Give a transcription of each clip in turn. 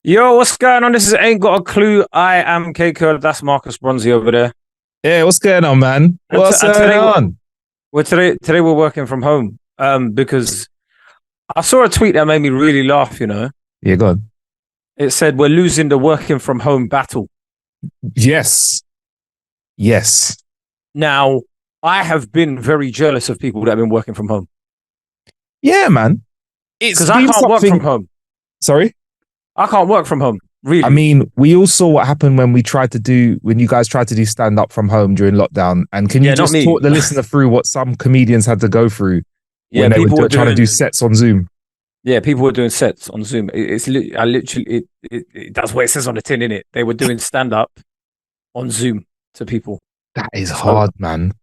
Yo, what's going on? This is Ain't Got a Clue. I am Kae Kurd. That's Marcus Bronzy over there. Yeah, what's going on, man? And, What's going on? today we're working from home. Because I saw a tweet that made me really laugh. Yeah, go on. It said we're losing the working from home battle. Yes. Yes. Now, I have been very jealous of people that have been working from home Yeah, man. It's because I been can't work something. from home. Sorry? I can't work from home. Really? I mean, we all saw what happened when you guys tried to do stand up from home during lockdown. And can you Yeah, not just me. talk the listener through what some comedians had to go through Yeah, when they people were were trying to do sets on Zoom? Yeah, people were doing sets on Zoom. I literally that's what it says on the tin, innit? They were doing stand up on Zoom to people. That is hard, man.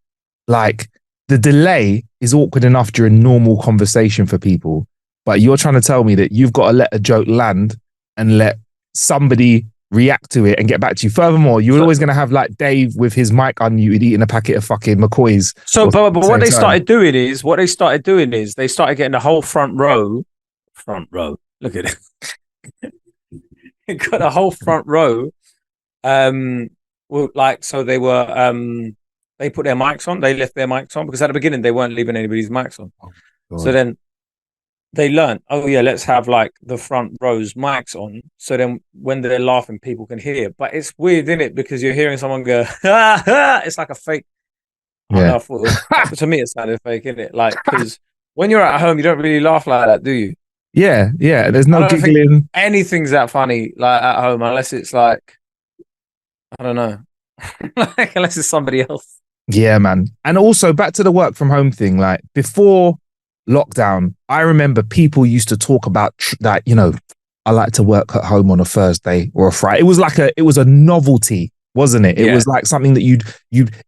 Like, the delay is awkward enough during normal conversation for people, but you're trying to tell me that you've got to let a joke land and let somebody react to it and get back to you. Furthermore, you're always going to have like Dave with his mic unmuted eating a packet of fucking McCoys. So, but what they started doing is they started getting the whole front row. Look at it. It got the whole front row. So they were they put their mics on. They left their mics on because at the beginning they weren't leaving anybody's mics on. Oh, so then they learned, oh yeah, let's have like the front row's mics on. So then when they're laughing, people can hear. But it's weird, isn't it? Because you're hearing someone go, ha, ha. It's like a fake. Yeah. To me, it sounded fake, isn't it? Like, because when you're at home, you don't really laugh like that, do you? Yeah. There's no giggling. Anything's that funny like at home, unless it's like, I don't know, like unless it's somebody else. Yeah, man. And also back to the work from home thing. Like before lockdown, I remember people used to talk about that. I like to work at home on a Thursday or a Friday. It was a novelty, wasn't it? It was like something that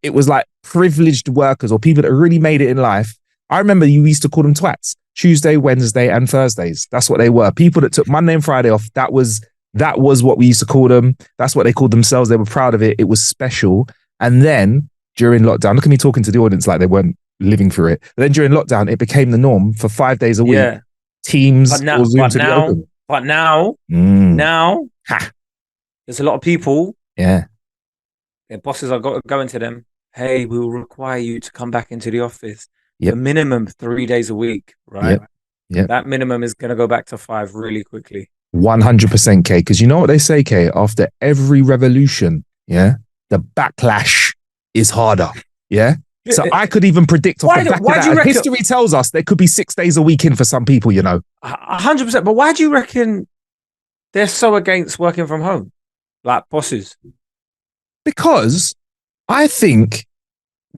it was like privileged workers or people that really made it in life. I remember you used to call them twats. Tuesday, Wednesday, and Thursdays. That's what they were. People that took Monday and Friday off. That was what we used to call them. That's what they called themselves. They were proud of it. It was special. And then during lockdown, look at me talking to the audience like they weren't living through it. But then during lockdown, it became the norm for 5 days a week. Yeah. Teams or Zoom to be open. But now, there's a lot of people. Yeah. Their bosses are going to them. Hey, we will require you to come back into the office. Yep. The minimum 3 days a week, right? Yep. That minimum is going to go back to 5 really quickly. 100%, Kay. Because you know what they say, Kay? After every revolution, the backlash is harder. Yeah. So I could even predict off the back of that. History tells us there could be 6 days a week in for some people, 100%. But why do you reckon they're so against working from home, like bosses? Because I think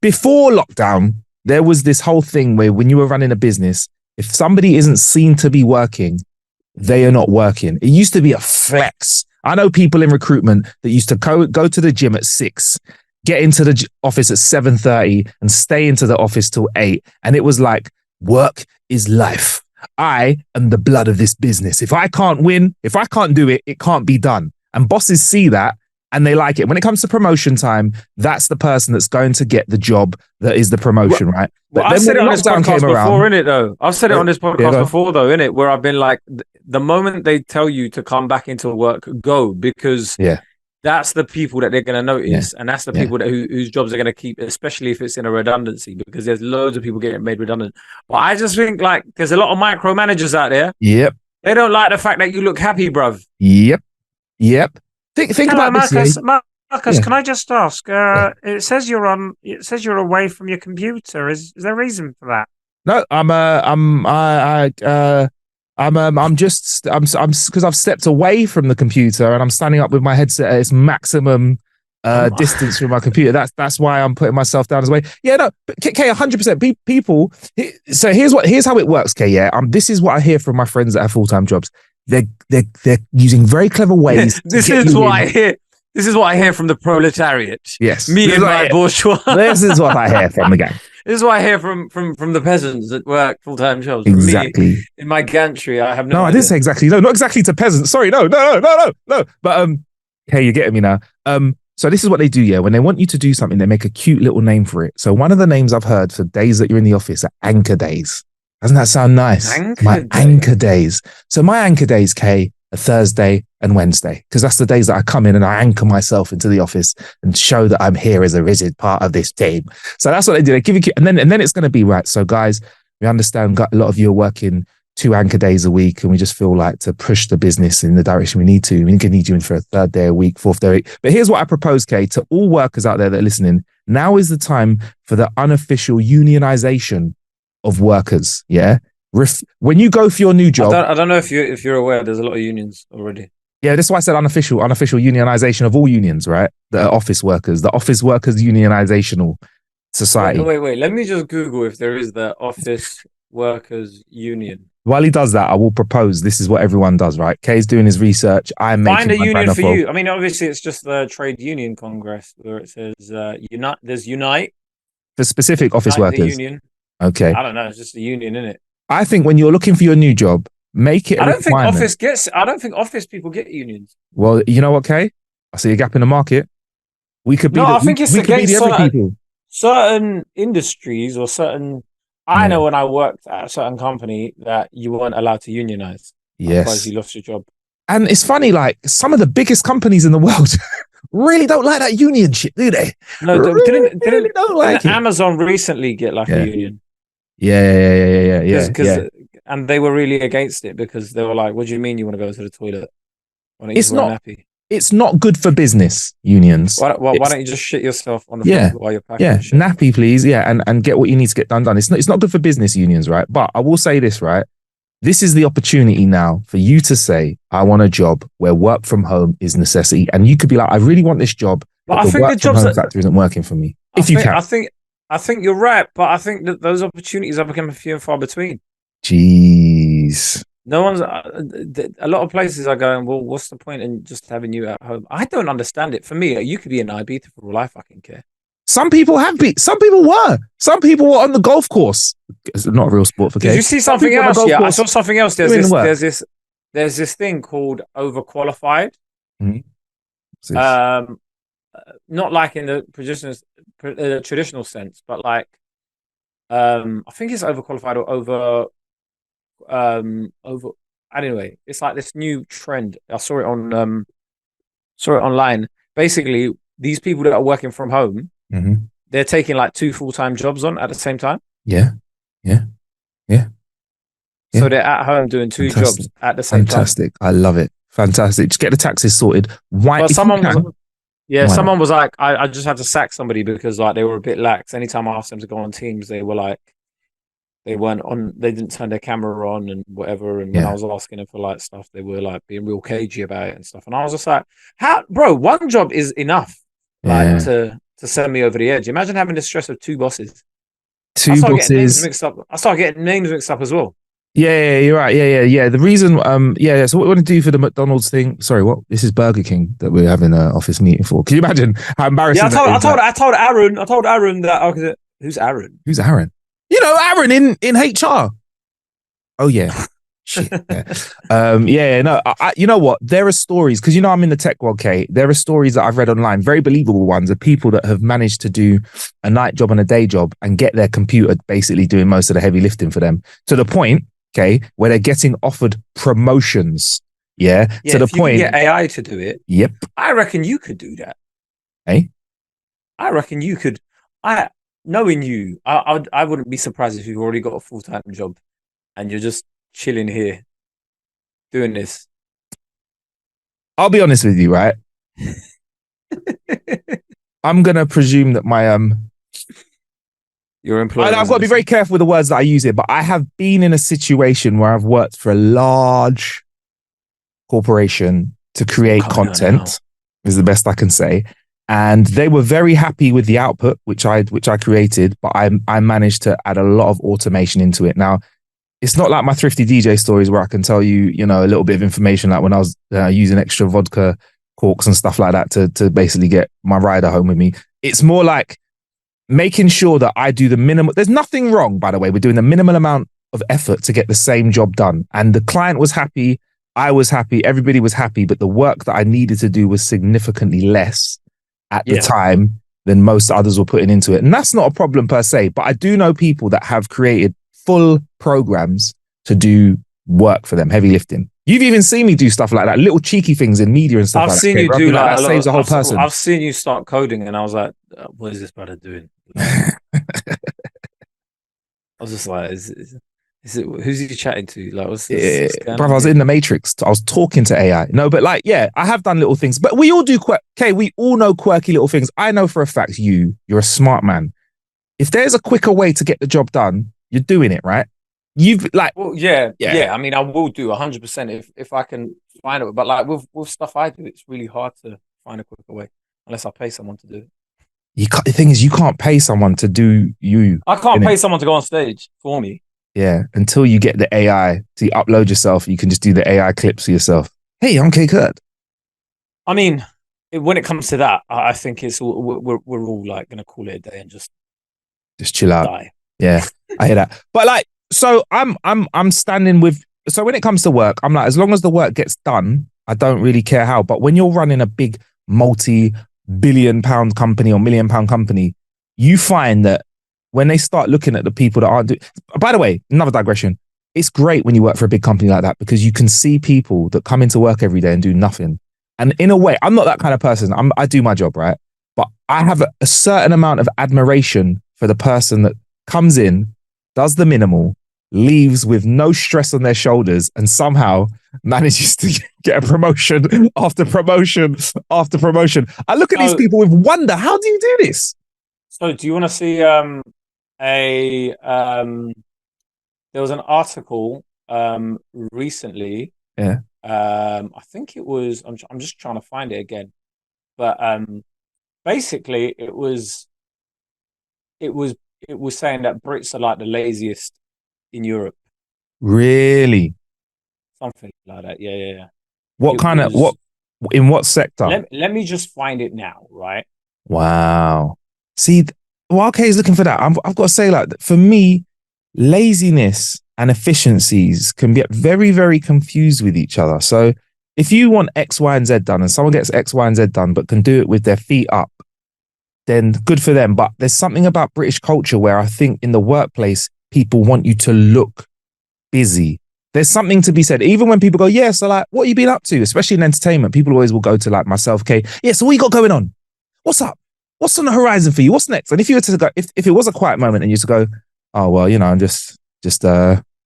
before lockdown, there was this whole thing where when you were running a business, if somebody isn't seen to be working, they are not working. It used to be a flex. I know people in recruitment that used to go to the gym at 6, get into the office at 7:30 and stay into the office till 8. And it was like, work is life. I am the blood of this business. If I can't win, if I can't do it, it can't be done. And bosses see that. And they like it. When it comes to promotion time, that's the person that's going to get the job that is the promotion, right? But I've said it on this podcast before, innit, though? I've said it on this podcast before, though, innit? Where I've been like, the moment they tell you to come back into work, go. Because that's the people that they're going to notice. And that's the people whose jobs are going to keep, especially if it's in a redundancy, because there's loads of people getting made redundant. But I just think, like, there's a lot of micromanagers out there. Yep. They don't like the fact that you look happy, bruv. Yep. Think about Marcus, this. Marcus, can I just ask? It says you're away from your computer. Is there a reason for that? No, I'm just because I've stepped away from the computer and I'm standing up with my headset at its maximum distance from my computer. That's why I'm putting myself down as way. Yeah, no, but K, 100% people. So here's how it works, K. Yeah, this is what I hear from my friends that have full-time jobs. They're using very clever ways. This is what I hear. This is what I hear from the proletariat. Yes, me and my bourgeois. This is what I hear from the gang. This is what I hear from the peasants that work full-time jobs. Exactly. Me, in my gantry, I have no. No, idea. I didn't say exactly. No, not exactly to peasants. Sorry, no. But hey, you're getting me now. So this is what they do. Yeah, when they want you to do something, they make a cute little name for it. So one of the names I've heard for days that you're in the office are anchor days. Doesn't that sound nice? Anchor days. So my anchor days, Kay, a Thursday and Wednesday, because that's the days that I come in and I anchor myself into the office and show that I'm here as a rigid part of this team. So that's what they do. They give you, and then it's going to be right. So guys, we understand a lot of you are working 2 anchor days a week, and we just feel like to push the business in the direction we need to. We can need you in for a 3rd day a week, 4th day a week. But here's what I propose, Kae, to all workers out there that are listening. Now is the time for the unofficial unionization of workers. Yeah. When you go for your new job, I don't know if you're aware, there's a lot of unions already. Yeah, that's why I said unofficial unionization of all unions, right? The office workers unionizational society. Wait. Let me just Google if there is the office workers union. While he does that, I will propose. This is what everyone does, right? Kay's doing his research. I'm making find a union for you. I mean, obviously, it's just the trade union congress where it says unite. There's unite for specific office workers. The union. Okay. I don't know. It's just a union, isn't it? I think when you're looking for your new job, make it. I don't think office people get unions. Well, you know what, Kay? I see a gap in the market. We could be. I think it's against certain industries or certain. I know when I worked at a certain company that you weren't allowed to unionize. Yes. Otherwise you lost your job. And it's funny, like some of the biggest companies in the world really don't like that union shit, do they? No, didn't don't like Amazon recently get like a union? Yeah. And they were really against it because they were like, "What do you mean you want to go to the toilet? Why don't you it's wear not. a nappy?" It's not good for business, unions. Why don't you just shit yourself on the floor while you're packing? Yeah, nappy, please. Yeah, and get what you need to get done. It's not good for business unions, right? But I will say this, right? This is the opportunity now for you to say, I want a job where work from home is necessity. And you could be like, I really want this job, but I think the jobs factor isn't working for me. I think you're right, but I think that those opportunities are becoming few and far between. Jeez. No one's. A lot of places are going, well, what's the point in just having you at home? I don't understand it. For me, you could be in Ibiza for all I fucking care. Some people have been. Some people were. Some people were on the golf course. It's not a real sport for kids. Did you see something else? Yeah, I saw something else. There's this thing called overqualified. Mm-hmm. Not like in the traditional sense, but like, I think it's overqualified or over. Anyway, it's like this new trend. I saw it online. Basically, these people that are working from home, they're taking like 2 full-time jobs on at the same time. Yeah. So they're at home doing 2 jobs at the same time. Fantastic. I love it. Fantastic. Just get the taxes sorted. Why? But someone was like, I just had to sack somebody because like they were a bit lax. Anytime I asked them to go on Teams, they were like, they weren't on. They didn't turn their camera on and whatever. And when I was asking them for like stuff, they were like being real cagey about it and stuff. And I was just like, "How, bro? One job is enough, like to send me over the edge. Imagine having the stress of 2 bosses. 2 bosses. I start getting names mixed up as well. Yeah, you're right. Yeah. The reason, So what we want to do for the McDonald's thing? Sorry, what? This is Burger King that we're having an office meeting for. Can you imagine how embarrassing? Yeah, I told Aaron that. Who's Aaron? Who's Aaron? You know, Aaron in HR. Oh yeah. Shit. Yeah. No. You know what? There are stories because I'm in the tech world, Kate. There are stories that I've read online, very believable ones, of people that have managed to do a night job and a day job and get their computer basically doing most of the heavy lifting for them to the point, okay, where they're getting offered promotions. Yeah. To the point. You can get AI to do it. Yep. I reckon you could do that. Hey. I reckon you could. Knowing you, I wouldn't be surprised if you've already got a full-time job and you're just chilling here doing this. I'll be honest with you, right? I'm gonna presume that my your employer. I've got to be very careful with the words that I use here, but I have been in a situation where I've worked for a large corporation to create content, is the best I can say. And they were very happy with the output, which I created, but I managed to add a lot of automation into it. Now, it's not like my Thrifty DJ stories where I can tell you, a little bit of information, like when I was using extra vodka corks and stuff like that to basically get my rider home with me. It's more like making sure that I do the minimum. There's nothing wrong, by the way. We're doing the minimal amount of effort to get the same job done. And the client was happy. I was happy. Everybody was happy. But the work that I needed to do was significantly less at the time than most others were putting into it. And that's not a problem per se, but I do know people that have created full programs to do work for them, heavy lifting. You've even seen me do stuff like that, little cheeky things in media and stuff like that. I've seen you do like that saves a whole person. I've seen you start coding, and I was like, "What is this brother doing?" I was just like, "Is it who's he chatting to?" Like, what's brother, I was in the Matrix. I was talking to AI. No, but like, yeah, I have done little things. But we all do we all know quirky little things. I know for a fact you're a smart man. If there's a quicker way to get the job done, you're doing it, right? You've like, well, yeah. I mean, I will do 100% if I can find it. But like with stuff I do, it's really hard to find a quicker way unless I pay someone to do it. The thing is, you can't pay someone to do you. I can't pay someone to go on stage for me. Yeah, until you get the AI to upload yourself, you can just do the AI clips for yourself. Hey, I'm Kae Kurd. I mean, when it comes to that, I think it's we're all like going to call it a day and just chill out. Die. Yeah, I hear that. But like, so I'm standing with. So when it comes to work, I'm like, as long as the work gets done, I don't really care how. But when you're running a big multi-billion-pound company or million-pound company, you find that when they start looking at the people that aren't doing. By the way, another digression. It's great when you work for a big company like that because you can see people that come into work every day and do nothing. And in a way, I'm not that kind of person. I do my job, right? But I have a certain amount of admiration for the person that comes in, does the minimal, leaves with no stress on their shoulders, and somehow manages to get a promotion after promotion after promotion. I look at these people with wonder. How do you do this? So do you want to see there was an article recently. Yeah. I think it was. I'm just trying to find it again, but basically it was saying that Brits are like the laziest in Europe. Really? Something like that. Yeah. In what sector? Let me just find it now, right? Wow. See, while Kay's looking for that, I've got to say, like, for me, laziness and efficiencies can get very, very confused with each other. So if you want X, Y, and Z done and someone gets X, Y, and Z done, but can do it with their feet up, then good for them. But there's something about British culture where I think in the workplace, people want you to look busy. There's something to be said. Even when people go, yeah, so like, what have you been up to? Especially in entertainment, people always will go to like myself, Kay. Yeah, so what you got going on? What's up? What's on the horizon for you? What's next? And if you were to go, if it was a quiet moment and you used to go, oh, well, you know, I'm just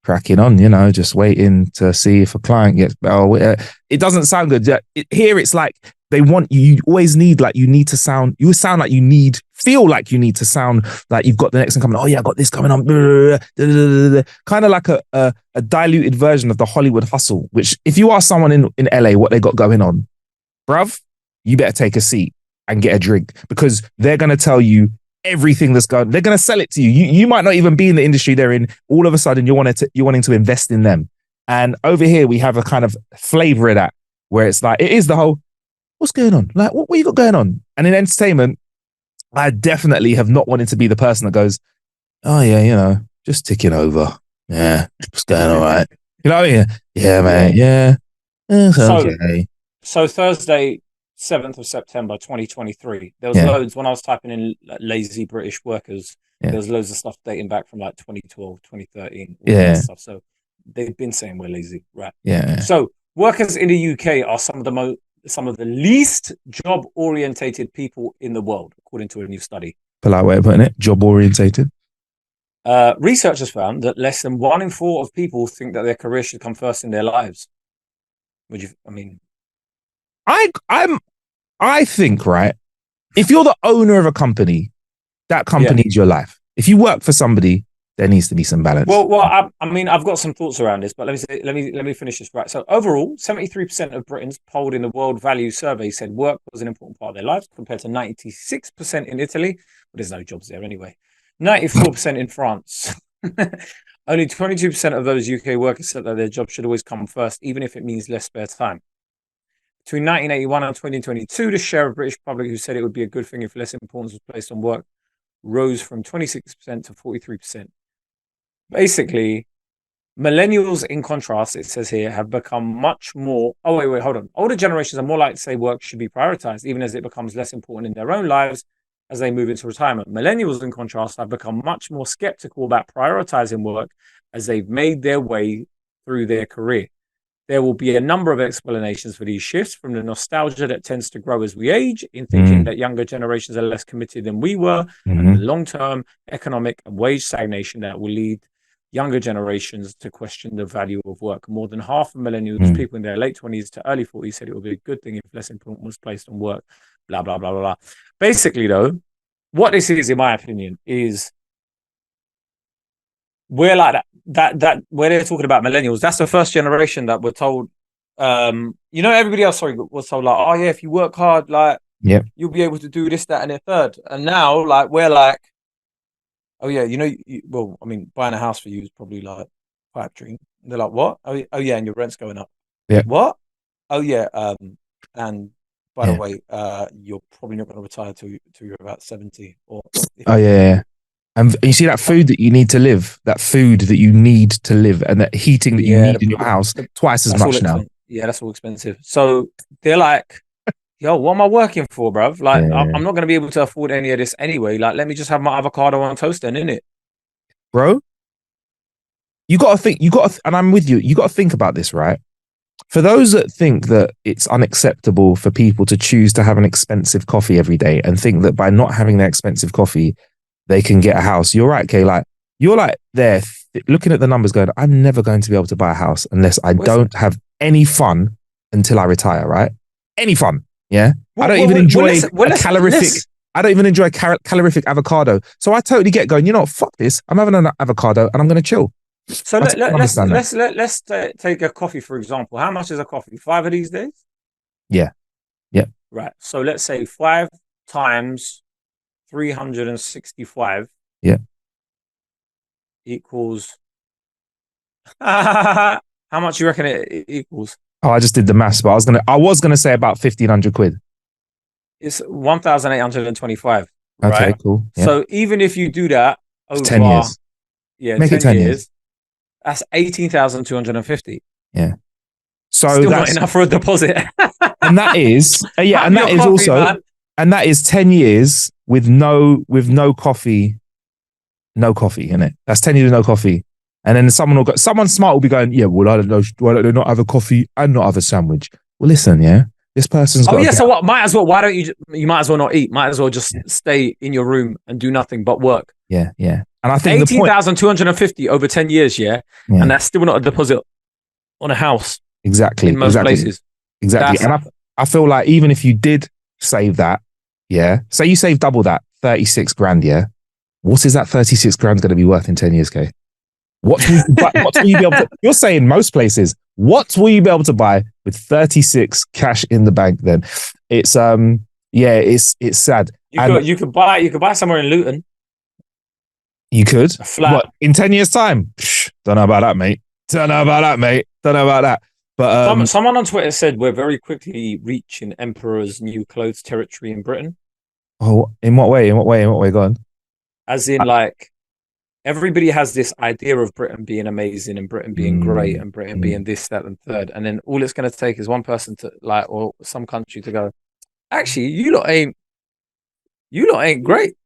cracking on, you know, just waiting to see if a client gets, it doesn't sound good. Here it's like they want you always need, like you need to sound, you sound like feel like you need to sound like you've got the next thing coming. Oh yeah, I got this coming on. Kind of like a diluted version of the Hollywood hustle, which if you ask someone in LA what they got going on, bruv, you better take a seat and get a drink because they're going to tell you everything that's going. They're going to sell it to you. You might not even be in the industry they're in. All of a sudden, you're wanting to invest in them. And over here, we have a kind of flavor of that where it's like, it is the whole, what's going on? Like, what you got going on? And in entertainment, I definitely have not wanted to be the person that goes, oh yeah, you know, just ticking over. Yeah, it's going all right. You know what I mean? Yeah, mate. Yeah. It's okay. So Thursday, 7th of September 2023, there was loads when I was typing in like, lazy British workers. There was loads of stuff dating back from like 2012, 2013. Stuff. So they've been saying we're lazy, right? Yeah. So workers in the UK are some of the least job orientated people in the world, according to a new study. Polite way of putting it. Job orientated. Researchers found that less than 1 in 4 of people think that their career should come first in their lives. I think, right, if you're the owner of a company, that company is your life. If you work for somebody, there needs to be some balance. Well, I mean, I've got some thoughts around this, but let me finish this right. So overall, 73% of Britons polled in the World Values Survey said work was an important part of their lives, compared to 96% in Italy, but there's no jobs there anyway. 94% in France. Only 22% of those UK workers said that their job should always come first, even if it means less spare time. Between 1981 and 2022, the share of British public who said it would be a good thing if less importance was placed on work rose from 26% to 43%. Basically, millennials, in contrast, it says here, have become much more... Oh, wait, hold on. Older generations are more likely to say work should be prioritized, even as it becomes less important in their own lives as they move into retirement. Millennials, in contrast, have become much more skeptical about prioritizing work as they've made their way through their career. There will be a number of explanations for these shifts, from the nostalgia that tends to grow as we age, in thinking that younger generations are less committed than we were, and the long-term economic and wage stagnation that will lead younger generations to question the value of work. More than half of millennials, people in their late 20s to early 40s, said it would be a good thing if less importance was placed on work, blah, blah, blah, blah, blah. Basically, though, what this is, in my opinion, is we're like that where they're talking about millennials, that's the first generation that we're told, everybody else, was told like, oh yeah, if you work hard, like, you'll be able to do this, that, and the third. And now, like, we're like, oh yeah, buying a house for you is probably like pipe dream. And they're like, what? Oh yeah, and your rent's going up. Yeah. What? Oh yeah, and by the way, you're probably not going to retire till you're about 70 or. Oh yeah. And you see that food that you need to live, and that heating that you need in your house, twice as much now. Yeah, that's all expensive. So they're like, yo, what am I working for, bruv? Like, I'm not going to be able to afford any of this anyway. Like, let me just have my avocado on toast then, innit? Bro, you got to think, and I'm with you, you got to think about this, right? For those that think that it's unacceptable for people to choose to have an expensive coffee every day and think that by not having their expensive coffee, they can get a house. You're right, Kay. Like, you're like there looking at the numbers going, I'm never going to be able to buy a house unless I don't have any fun until I retire, right? Any fun. Yeah. I don't even enjoy calorific. I don't even enjoy calorific avocado. So I totally get going, fuck this. I'm having an avocado and I'm going to chill. So let's take a coffee, for example. How much is a coffee? 5 of these days? Yeah. Yeah. Right. So let's say 5 times 365 equals how much you reckon it equals? Oh, I just did the maths, but I was gonna say about 1,500 quid. It's 1,825. Okay, right? Cool. Yeah. So even if you do that over 10 years, make 10 years, that's 18,250. Yeah. So still not enough for a deposit. And that is and that is coffee, also man. And that is 10 years with no coffee, in it. That's 10 years with no coffee. And then someone smart will be going, yeah, well, I don't know, why don't they not have a coffee and not have a sandwich? Well, listen, this person's got. Oh yeah, so what? Might as well. Why don't you might as well not eat. Might as well just stay in your room and do nothing but work. Yeah. And I think 18,250 over 10 years, and that's still not a deposit on a house. Exactly. In most places. Exactly. And I feel like even if you did save that, say you save double that, 36 grand, what is that 36 grand going to be worth in 10 years, Kay? What will you be able to, you're saying most places, what will you be able to buy with 36 cash in the bank then? It's, it's sad. You could buy somewhere in Luton. You could. A flat. What, in 10 years time? Don't know about that, mate. Don't know about that. But someone on Twitter said we're very quickly reaching Emperor's new clothes territory in Britain. Oh, in what way? Go on. As in, like, everybody has this idea of Britain being amazing and Britain being great and Britain being this, that, and third. And then all it's going to take is one person to, like, or some country to go, actually, you lot ain't great.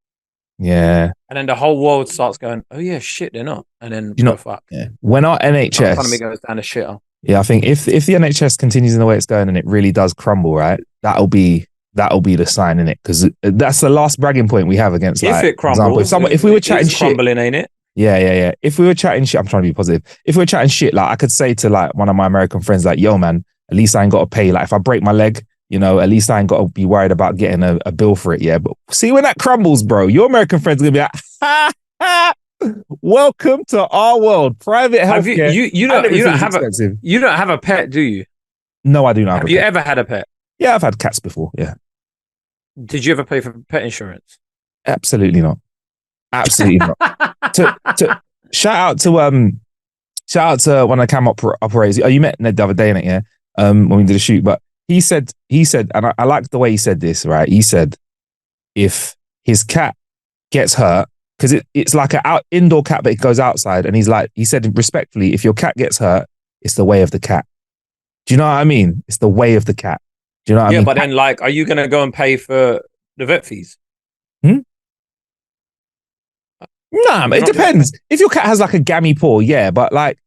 Yeah. And then the whole world starts going, oh yeah, shit, they're not. And then fuck. Yeah. When our NHS, the economy goes down the shitter. Yeah, I think if the NHS continues in the way it's going and it really does crumble, right, that'll be the sign, in it, because that's the last bragging point we have against. If it crumbles, if we were chatting shit, crumbling, ain't it? Yeah. If we were chatting shit, I'm trying to be positive. If we were chatting shit, like I could say to like one of my American friends, like, yo, man, at least I ain't got to pay. Like if I break my leg, at least I ain't got to be worried about getting a bill for it. Yeah, but see when that crumbles, bro, your American friends are gonna be like, ha ha. Welcome to our world. Private healthcare. You don't have a pet, do you? No, I do not. Have you ever had a pet? Yeah, I've had cats before. Yeah. Did you ever pay for pet insurance? Absolutely not. Absolutely not. Shout out to one of the cam operators. Oh, you met Ned the other day, innit? Yeah. When we did a shoot, but he said, and I liked the way he said this. Right? He said, if his cat gets hurt, because it's like an indoor cat, but it goes outside. And he said respectfully, if your cat gets hurt, it's the way of the cat. Do you know what I mean? It's the way of the cat. Do you know what I mean? Yeah, but then, like, are you going to go and pay for the vet fees? Nah, it depends. If your cat has like a gammy paw, yeah. But like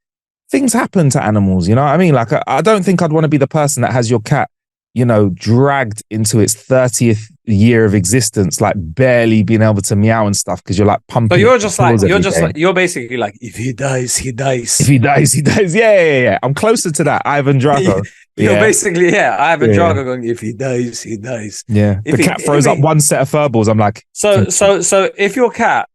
things happen to animals, you know what I mean? Like, I don't think I'd want to be the person that has your cat, you know, dragged into its 30th year of existence, like barely being able to meow and stuff because you're like pumping. So you're basically like, if he dies, he dies. If he dies, he dies. Yeah. I'm closer to that, Ivan Drago. You're basically, Ivan Drago going, if he dies, he dies. Yeah. The cat throws up one set of furballs. I'm like, so if your cat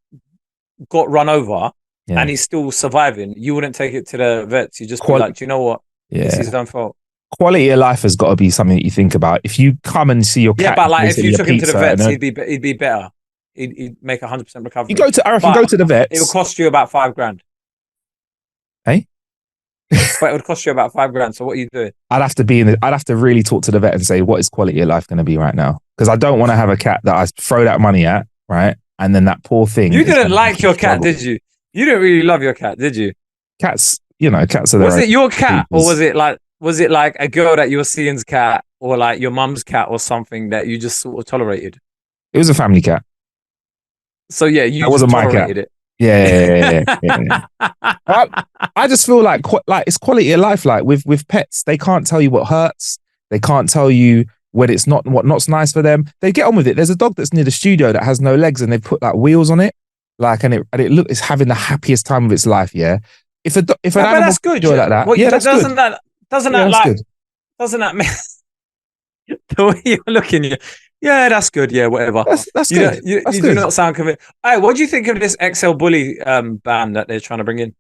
got run over and he's still surviving, you wouldn't take it to the vets. You just be like, do you know what? It's his own fault. Quality of life has got to be something that you think about. If you come and see your cat, but like if you took him to the vets, he'd be better. He'd make 100% recovery. I reckon go to the vets. It would cost you about $5,000. Hey, but it would cost you about $5,000. So what are you doing? I'd have to really talk to the vet and say, what is quality of life going to be right now? Because I don't want to have a cat that I throw that money at, right? And then that poor thing. You didn't like your cat, did you? You didn't really love your cat, did you? Cats, you know, cats are. Was it your cat, or was it like a girl that you were seeing's cat, or like your mum's cat, or something that you just sort of tolerated? It was a family cat. So yeah, you wasn't my cat. It. Yeah. I just feel like it's quality of life. Like with pets, they can't tell you what hurts. They can't tell you when it's not what's nice for them. They get on with it. There's a dog that's near the studio that has no legs, and they put like wheels on it, like and it it's having the happiest time of its life. Yeah. If an animal that's good. Like that, well, that's doesn't good. Doesn't that mean the way you're looking? Yeah, that's good. Yeah, whatever. That's good. You do not sound convinced. Hey, what do you think of this XL Bully ban that they're trying to bring in?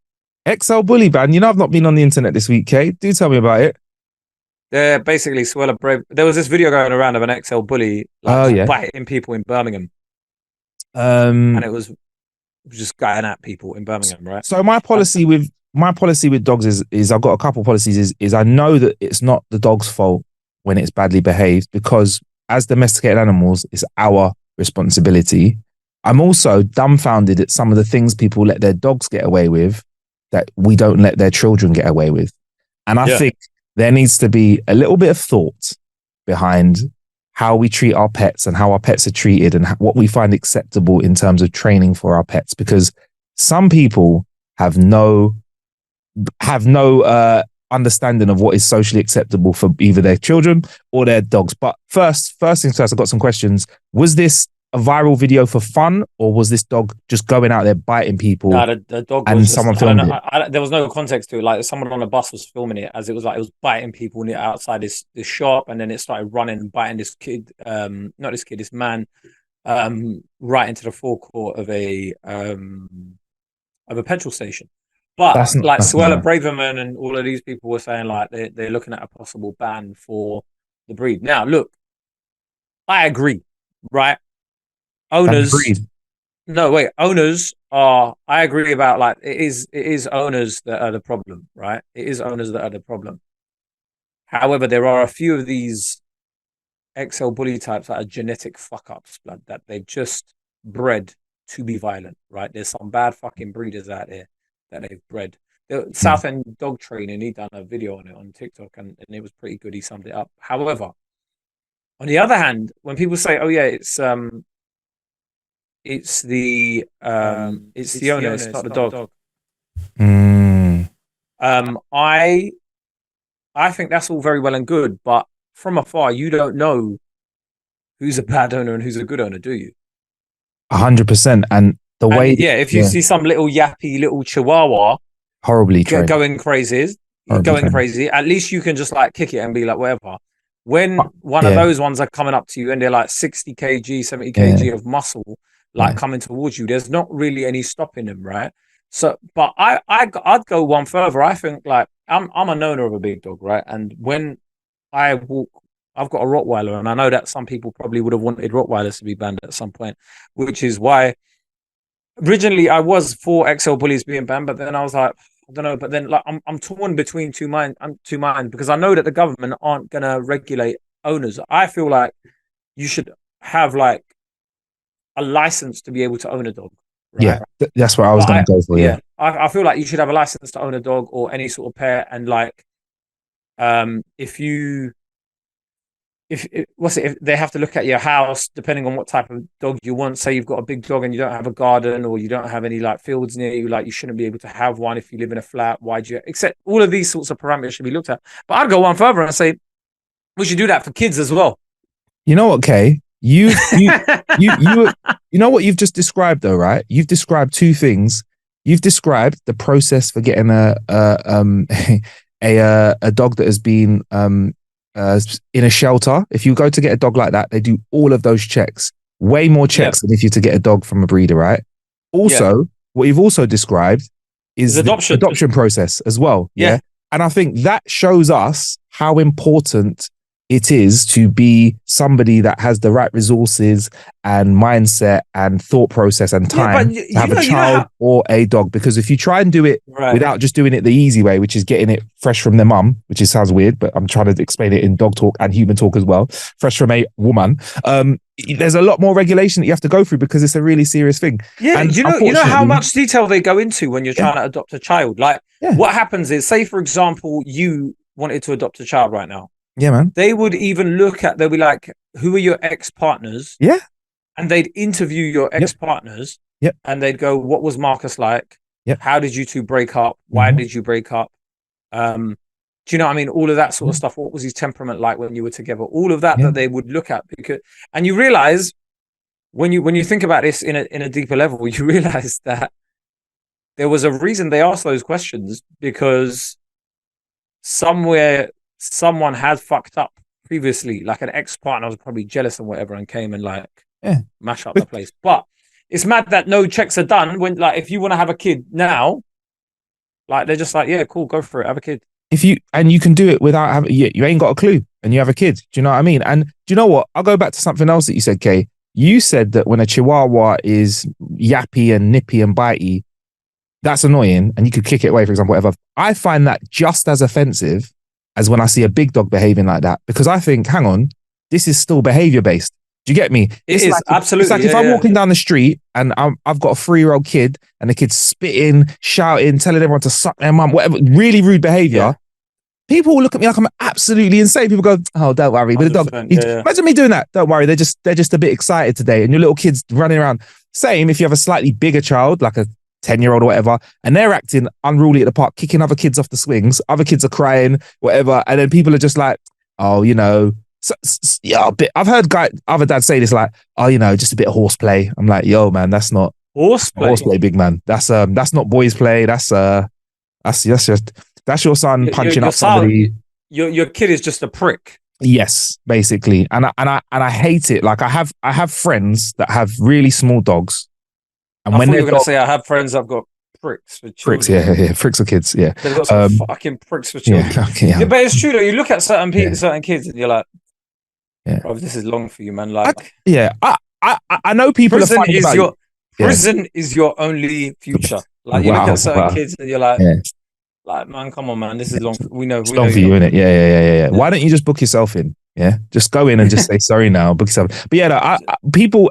XL Bully ban? You know, I've not been on the internet this week, Kate. Do tell me about it. They're basically Swella Brave. There was this video going around of an XL Bully biting people in Birmingham. And it was just going at people in Birmingham, right? So my policy with dogs is I've got a couple of policies. Is I know that it's not the dog's fault when it's badly behaved, because as domesticated animals, it's our responsibility. I'm also dumbfounded at some of the things people let their dogs get away with that we don't let their children get away with. And I think there needs to be a little bit of thought behind how we treat our pets and how our pets are treated and what we find acceptable in terms of training for our pets, because some people have no understanding of what is socially acceptable for either their children or their dogs. But first things first, I've got some questions. Was this a viral video for fun, or was this dog just going out there biting people? No, the dog and was someone filmed it. There was no context to it. Like someone on a bus was filming it as it was biting people outside this shop, and then it started running and biting this kid, this man, right into the forecourt of a petrol station. But Swella Braverman and all of these people were saying like they're looking at a possible ban for the breed. Now, look, I agree, right? Owners are. I agree about like it is owners that are the problem, right? It is owners that are the problem. However, there are a few of these XL Bully types that are genetic fuck ups, blood, that they've just bred to be violent, right? There's some bad fucking breeders out there that they've bred. The Southend dog training, he done a video on it on TikTok, and it was pretty good. He summed it up. However, on the other hand, when people say, "Oh yeah, it's the owner, it's not the dog," I think that's all very well and good, but from afar, you don't know who's a bad owner and who's a good owner, do you? 100%. And the way, if you see some little yappy little chihuahua horribly going crazy, at least you can just like kick it and be like, whatever. When one of those ones are coming up to you and they're like 60 kg, 70 kg of muscle, like coming towards you, there's not really any stopping them, right? So, but I'd go one further. I think like I'm an owner of a big dog, right? And when I walk, I've got a Rottweiler, and I know that some people probably would have wanted Rottweilers to be banned at some point, which is why originally I was for XL Bullies being banned, but then I was like, I don't know. But then like I'm torn between two minds because I know that the government aren't gonna regulate owners. I feel like you should have like a license to be able to own a dog. Right? Yeah, that's what I was going to go for. Yeah, I feel like you should have a license to own a dog or any sort of pet, and like, if you if they have to look at your house depending on what type of dog you want. Say you've got a big dog and you don't have a garden or you don't have any like fields near you, like you shouldn't be able to have one if you live in a flat. Why do you? Except all of these sorts of parameters should be looked at. But I'd go one further and say we should do that for kids as well. You know what, Kay? You know what you've just described though, right? You've described two things. You've described the process for getting a dog that has been in a shelter. If you go to get a dog like that, they do all of those checks, way more checks than if you to get a dog from a breeder, right? Also, what you've also described is the adoption process as well. Yeah. And I think that shows us how important it is to be somebody that has the right resources and mindset and thought process and time to have a child or a dog. Because if you try and do it without just doing it the easy way, which is getting it fresh from their mum, which sounds weird, but I'm trying to explain it in dog talk and human talk as well, fresh from a woman, there's a lot more regulation that you have to go through because it's a really serious thing. Yeah, and you know how much detail they go into when you're trying to adopt a child. Like what happens is, say for example, you wanted to adopt a child right now. Yeah, man. They would even they'll be like, who are your ex-partners? Yeah. And they'd interview your ex-partners. Yep. And they'd go, what was Marcus like? Yep. How did you two break up? Why did you break up? Do you know what I mean? All of that sort of stuff. What was his temperament like when you were together? All of that that they would look at. And you realize when you think about this in a deeper level, you realize that there was a reason they asked those questions, because someone had fucked up previously, like an ex-partner was probably jealous and whatever and came and mash up the place. But it's mad that no checks are done when, like, if you want to have a kid now, like they're just like, yeah, cool, go for it, have a kid. You can do it without having, you ain't got a clue and you have a kid. Do you know what I mean? And do you know what? I'll go back to something else that you said, Kay. You said that when a Chihuahua is yappy and nippy and bitey, that's annoying and you could kick it away, for example, whatever. I find that just as offensive as when I see a big dog behaving like that, because I think, hang on, this is still behavior based. Do you get me? It's like, absolutely. It's like if I'm walking down the street and I've got a 3-year-old kid and the kid's spitting, shouting, telling everyone to suck their mum, whatever, really rude behavior. Yeah. People will look at me like I'm absolutely insane. People go, "Oh, don't worry, with the dog." Imagine me doing that. Don't worry, they're just a bit excited today, and your little kid's running around. Same if you have a slightly bigger child, like a 10-year-old or whatever, and they're acting unruly at the park, kicking other kids off the swings. Other kids are crying, whatever, and then people are just like, "Oh, you know." I've heard other dads say this, like, "Oh, you know, just a bit of horseplay." I'm like, "Yo, man, that's not horseplay, big man. That's not boys' play. That's your son punching up somebody. Your kid is just a prick." Yes, basically, and I hate it. Like I have friends that have really small dogs, and when they're going to say I have friends that've got pricks for children. Pricks, yeah, pricks for kids, yeah. They've got some fucking pricks for children. Yeah, but it's true though. You look at certain people, certain kids, and you're like, bro, this is long for you, man. Like, I know people are funny about it. Prison is your only future. Like you look at certain kids, and you're like. Like, man, come on, man. This is long. We know. It's long for you, innit? Yeah. Why don't you just book yourself in? Yeah, just go in and just say sorry now. Book yourself. But yeah,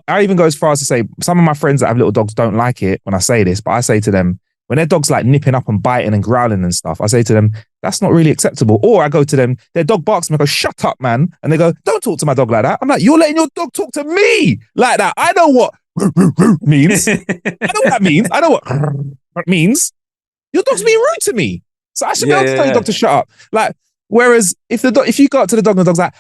I even go as far as to say some of my friends that have little dogs don't like it when I say this, but I say to them when their dog's like nipping up and biting and growling and stuff, I say to them that's not really acceptable. Or I go to them, their dog barks and I go, "Shut up, man!" And they go, "Don't talk to my dog like that." I'm like, "You're letting your dog talk to me like that." I know what means. I know what that means. I know what it means. Your dog's being rude to me. So I should be able to tell your dog to shut up. Like, whereas if you go up to the dog and the dog's like,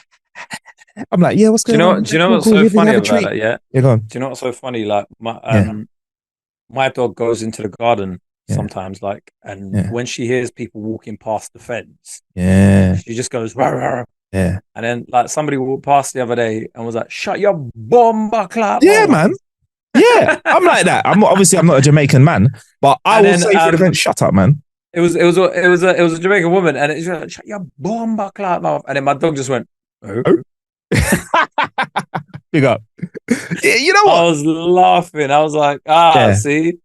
I'm like, yeah, what's going on? Do you know what's so funny about that? Yeah, go on. Do you know what's so funny? Like my dog goes into the garden sometimes, like, and when she hears people walking past the fence, she just goes, rah, rah, rah. Yeah. And then like somebody walked past the other day and was like, "Shut your bomba clap." Yeah, man. Yeah, I'm like that. I'm not a Jamaican man, but I will say for the fence, "Shut up, man." It was a Jamaican woman, and it's like, "Shut your bomba clap mouth." And then my dog just went, "Oh." Big up. You know what? I was laughing. I was like, see,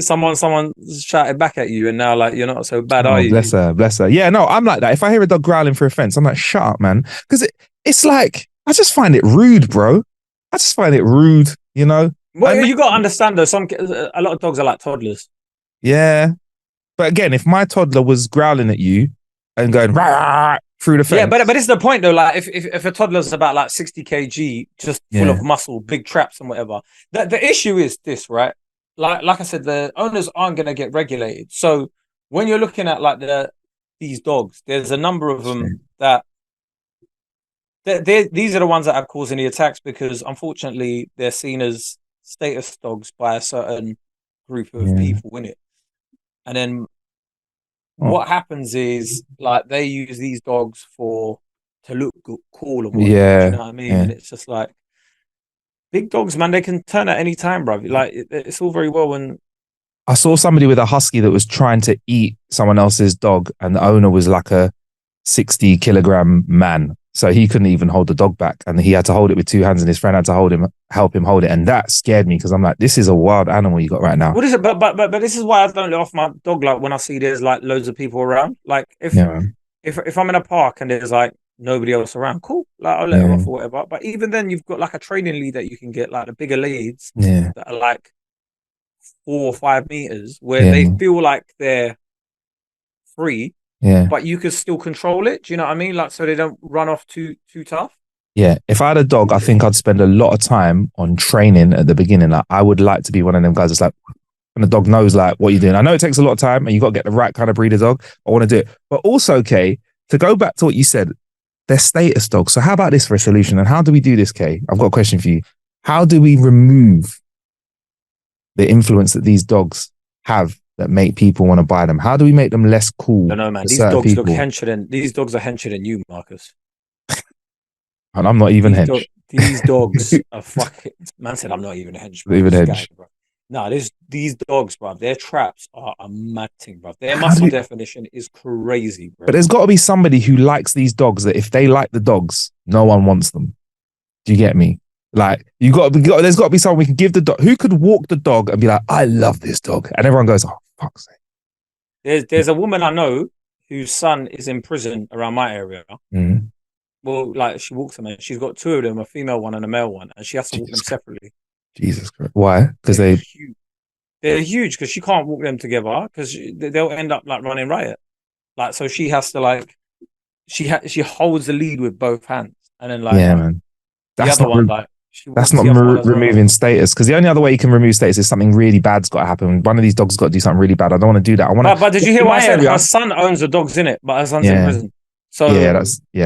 someone shouted back at you, and now like you're not so bad, are you? Bless her. Yeah, no, I'm like that. If I hear a dog growling for a fence, I'm like, "Shut up, man," because it's like I just find it rude, bro. I just find it rude, you know. Well, you got to understand though. A lot of dogs are like toddlers. Yeah, but again, if my toddler was growling at you and going rah, rah, through the fence. Yeah, but it's the point though. Like if a toddler's about like 60 kg, just full of muscle, big traps and whatever. The issue is this, right? Like I said, the owners aren't gonna get regulated. So when you're looking at like these dogs, there's a number of them that these are the ones that are causing the attacks because unfortunately they're seen as status dogs by a certain group of people in it. And then what happens is like they use these dogs to look good, cool and whatnot. Yeah. Do you know what I mean? And it's just like big dogs, man, they can turn at any time, bro. Like it's all very well when I saw somebody with a husky that was trying to eat someone else's dog, and the owner was like a 60-kilogram man. So he couldn't even hold the dog back, and he had to hold it with two hands, and his friend had to help him hold it. And that scared me because I'm like, this is a wild animal you got right now. What is it? But this is why I don't let off my dog. Like when I see there's like loads of people around. Like if I'm in a park and there's like nobody else around, cool. Like I'll let her off or whatever. But even then, you've got like a training lead that you can get, like the bigger leads that are like 4 or 5 meters, where they feel like they're free. Yeah, but you can still control it. Do you know what I mean? Like, so they don't run off too tough. Yeah, if I had a dog, I think I'd spend a lot of time on training at the beginning. Like, I would like to be one of them guys that's like, and the dog knows like what you're doing. I know it takes a lot of time, and you got to get the right kind of breed of dog. I want to do it, but also, okay, to go back to what you said, they're status dogs. So how about this for a solution? And how do we do this, Kae? I've got a question for you. How do we remove the influence that these dogs have that make people want to buy them? How do we make them less cool? I don't know, man. These dogs look hencher than these dogs are hencher than you, Marcus. And I'm not even hench. These dogs are fucking. Man said I'm not even a hench. Even hench. No, these dogs, bro. Their traps are a mad thing, bro. Their muscle definition is crazy, bro. But there's got to be somebody who likes these dogs that if they like the dogs, no one wants them. Do you get me? Like there's got to be someone we can give the dog who could walk the dog and be like, I love this dog, and everyone goes, oh fuck's sake. There's a woman I know whose son is in prison around my area. Mm-hmm. Well, like she walks them, and she's got 2 of them, a female one and a male one, and she has to walk them separately. Jesus Christ! Why? Because they're huge because she can't walk them together because they'll end up like running riot. Like so, she has to like she holds the lead with both hands, and then like man, that's the other one like. That's not removing status, because the only other way you can remove status is something really bad's got to happen. One of these dogs got to do something really bad. I don't want to do that. But did you hear what I said? Her son owns the dogs in it, but her son's in prison. So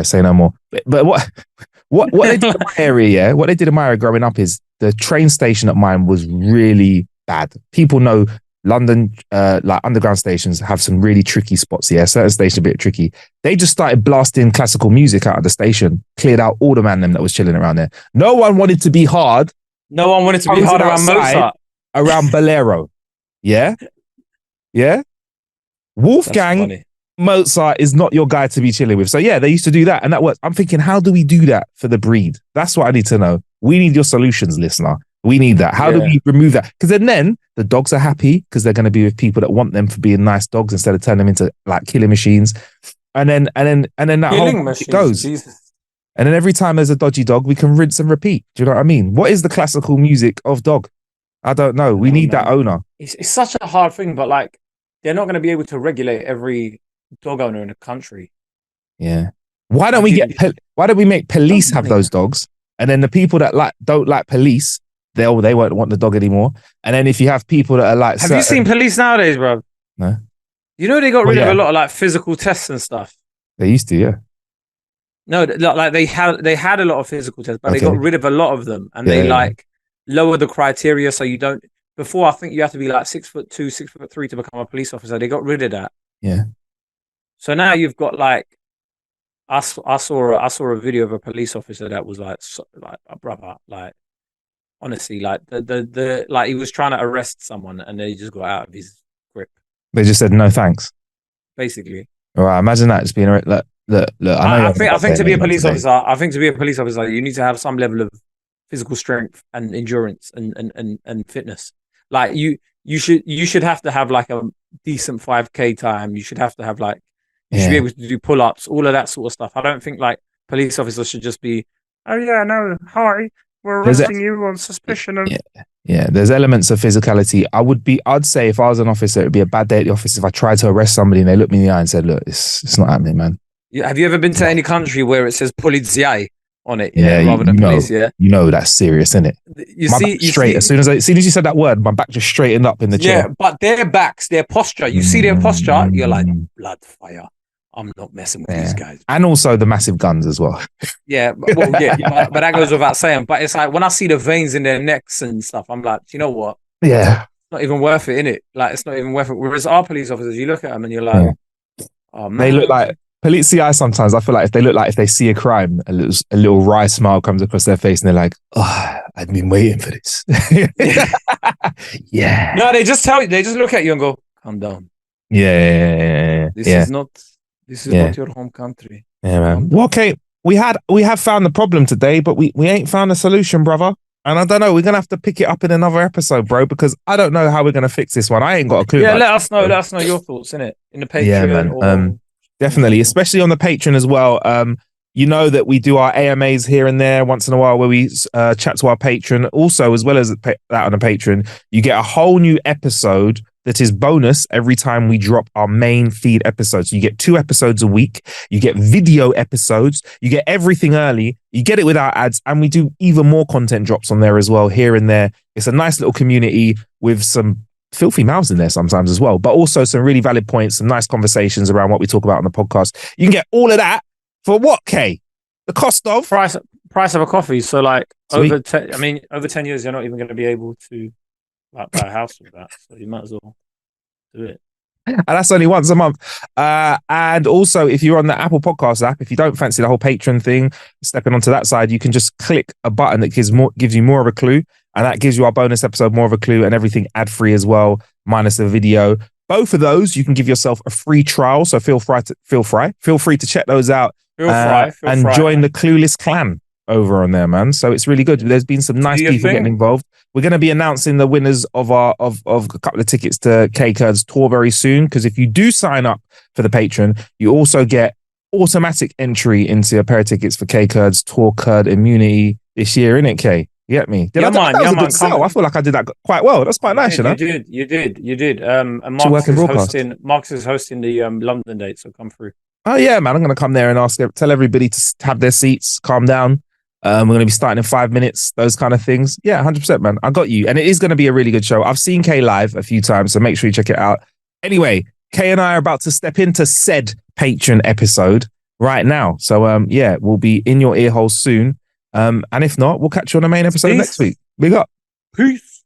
say no more. But what they did in my area, what they did in my area growing up is the train station at mine was really bad. People know London, like underground stations have some really tricky spots. Yeah, certain stations a bit tricky. They just started blasting classical music out of the station, cleared out all the man them that was chilling around there. No one wanted to be hard. No one wanted to be hard around Mozart, around Bolero. Yeah. Wolfgang Mozart is not your guy to be chilling with. So yeah, they used to do that, and that works. I'm thinking, how do we do that for the breed? That's what I need to know. We need your solutions, listener. We need that. How do we remove that? Because then the dogs are happy because they're going to be with people that want them for being nice dogs instead of turning them into like killing machines. And then that whole machines, goes. Jesus. And then every time there's a dodgy dog, we can rinse and repeat. Do you know what I mean? What is the classical music of dog? I don't know. We need that owner. It's such a hard thing, but like they're not going to be able to regulate every dog owner in the country. Yeah. Why don't we make police have those dogs? And then the people that don't like police, they won't want the dog anymore. And then if you have people that are like, have you seen police nowadays, bro? No. You know they got rid of a lot of like physical tests and stuff. They used to, yeah. No, like they had a lot of physical tests, but they got rid of a lot of them, and they like lowered the criteria so you don't. Before, I think you have to be like 6'2", 6'3" to become a police officer. They got rid of that. Yeah. So now you've got like, I saw a video of a police officer that was like a brother, like. Honestly, like the like he was trying to arrest someone and they just got out of his grip. They just said no thanks. Basically. All right, imagine that just being look. I think to be a police officer, you need to have some level of physical strength and endurance and fitness. Like you should have to have like a decent 5K time. You should have to have like you should be able to do pull-ups, all of that sort of stuff. I don't think like police officers should just be, oh yeah, no, hi. We're arresting you on suspicion of... Yeah, there's elements of physicality. I'd say if I was an officer, it'd be a bad day at the office if I tried to arrest somebody and they looked me in the eye and said, look, it's not happening, man. Have you ever been to any country where it says polizia on it? Yeah, rather than police. Yeah, that's serious, isn't it? As soon as you said that word, my back just straightened up in the chair. Yeah, but their backs, their posture. You see their posture, you're like, blood fire. I'm not messing with these guys. And also the massive guns as well. Yeah, but that goes without saying. But it's like when I see the veins in their necks and stuff, I'm like, you know what? Yeah, it's not even worth it, innit? Like, it's not even worth it. Whereas our police officers, you look at them and you're like, oh man, they look like police CI. Sometimes I feel like if they see a crime, a little wry smile comes across their face, and they're like, "Oh, I've been waiting for this." Yeah. No, they just tell you. They just look at you and go, "Calm down." Yeah. This is not your home country. Yeah, man. Well, okay, we have found the problem today, but we ain't found a solution, brother. And I don't know. We're gonna have to pick it up in another episode, bro, because I don't know how we're gonna fix this one. I ain't got a clue. Yeah, let us know. Let us know your thoughts in it in the Patreon. Yeah, man. Definitely, especially on the Patreon as well. You know that we do our AMAs here and there once in a while where we chat to our patron. Also, as well as that on the Patreon, you get a whole new episode that is bonus every time we drop our main feed episodes. So you get 2 episodes a week. You get video episodes. You get everything early. You get it without ads. And we do even more content drops on there as well, here and there. It's a nice little community with some filthy mouths in there sometimes as well, but also some really valid points, some nice conversations around what we talk about on the podcast. You can get all of that for what, Kae? The cost of? Price of a coffee. So like over 10 years, you're not even going to be able to buy a house with that. So you might as well do it. And that's only once a month. And also, if you're on the Apple Podcast app, if you don't fancy the whole Patreon thing, stepping onto that side, you can just click a button that gives you more of a clue. And that gives you our bonus episode more of a clue and everything ad-free as well, minus the video. Both of those, you can give yourself a free trial. So feel free to check those out. And join the Clueless clan over on there, man. So it's really good. There's been some nice people getting involved. We're going to be announcing the winners of a couple of tickets to Kae Kurd's tour very soon. Because if you do sign up for the Patreon, you also get automatic entry into a pair of tickets for Kae Kurd's tour Kurd immunity this year, innit, Kae? You get me? That was a good sell. I feel like I did that quite well. That's quite nice, you know? You did. And Marcus is hosting the London date, so come through. Oh, yeah, man. I'm going to come there and tell everybody to have their seats, calm down. We're going to be starting in 5 minutes, those kind of things. Yeah, 100%, man. I got you. And it is going to be a really good show. I've seen Kae live a few times, so make sure you check it out. Anyway, Kae and I are about to step into said Patreon episode right now. So, we'll be in your ear holes soon. And if not, we'll catch you on the main episode next week. Big up. Peace.